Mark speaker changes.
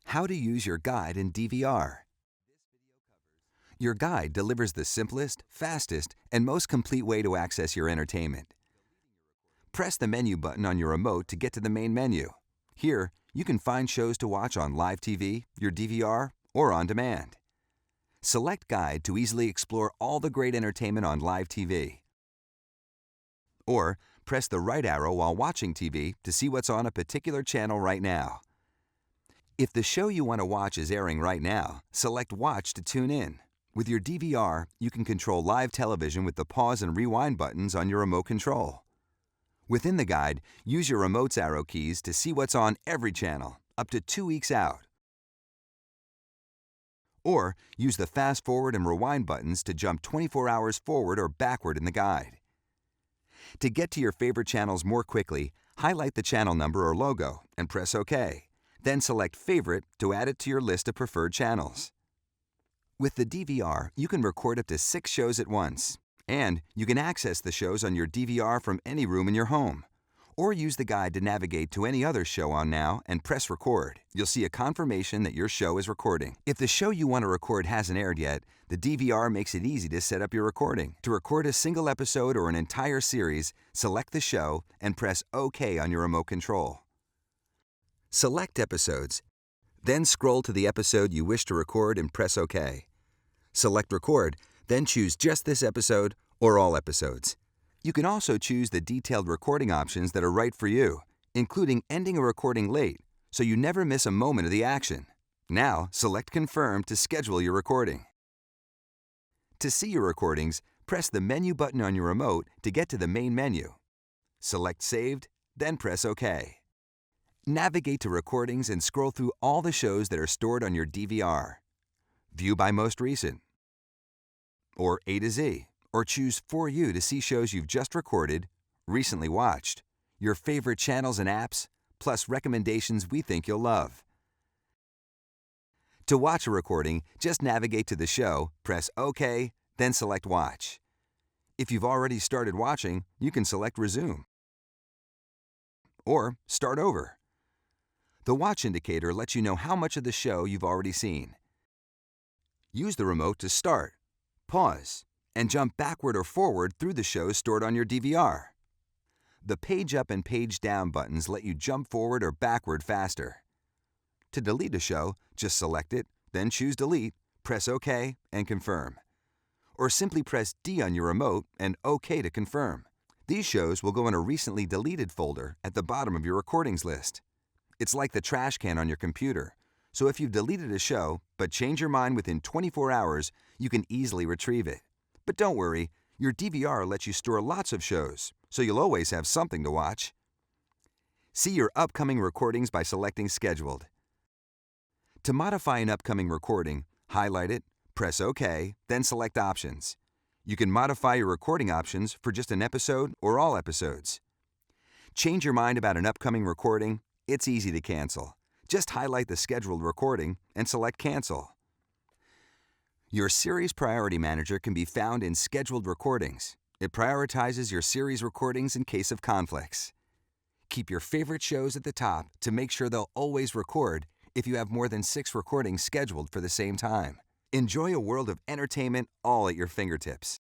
Speaker 1: How to use your guide in DVR. Your guide delivers the simplest, fastest, and most complete way to access your entertainment. Press the menu button on your remote to get to the main menu. Here, you can find shows to watch on live TV, your DVR, or on demand. Select Guide to easily explore all the great entertainment on live TV. Or press the right arrow while watching TV to see what's on a particular channel right now. If the show you want to watch is airing right now, select Watch to tune in. With your DVR, you can control live television with the pause and rewind buttons on your remote control. Within the guide, use your remote's arrow keys to see what's on every channel, up to 2 weeks out. Or use the fast forward and rewind buttons to jump 24 hours forward or backward in the guide. To get to your favorite channels more quickly, highlight the channel number or logo and press OK. Then select Favorite to add it to your list of preferred channels. With the DVR, you can record up to 6 shows at once. And you can access the shows on your DVR from any room in your home. Or use the guide to navigate to any other show on now and press Record. You'll see a confirmation that your show is recording. If the show you want to record hasn't aired yet, the DVR makes it easy to set up your recording. To record a single episode or an entire series, select the show and press OK on your remote control. Select Episodes, then scroll to the episode you wish to record and press OK. Select Record, then choose just this episode or all episodes. You can also choose the detailed recording options that are right for you, including ending a recording late, so you never miss a moment of the action. Now, select Confirm to schedule your recording. To see your recordings, press the menu button on your remote to get to the main menu. Select Saved, then press OK. Navigate to Recordings and scroll through all the shows that are stored on your DVR. View by most recent, or A to Z, or choose For You to see shows you've just recorded, recently watched, your favorite channels and apps, plus recommendations we think you'll love. To watch a recording, just navigate to the show, press OK, then select Watch. If you've already started watching, you can select Resume or Start Over. The watch indicator lets you know how much of the show you've already seen. Use the remote to start, pause, and jump backward or forward through the shows stored on your DVR. The Page Up and Page Down buttons let you jump forward or backward faster. To delete a show, just select it, then choose Delete, press OK, and confirm. Or simply press D on your remote and OK to confirm. These shows will go in a recently deleted folder at the bottom of your recordings list. It's like the trash can on your computer, so if you've deleted a show but change your mind within 24 hours, you can easily retrieve it. But don't worry, your DVR lets you store lots of shows, so you'll always have something to watch. See your upcoming recordings by selecting Scheduled. To modify an upcoming recording, highlight it, press OK, then select Options. You can modify your recording options for just an episode or all episodes. Change your mind about an upcoming recording? It's easy to cancel. Just highlight the scheduled recording and select Cancel. Your Series Priority Manager can be found in Scheduled Recordings. It prioritizes your series recordings in case of conflicts. Keep your favorite shows at the top to make sure they'll always record if you have more than 6 recordings scheduled for the same time. Enjoy a world of entertainment all at your fingertips.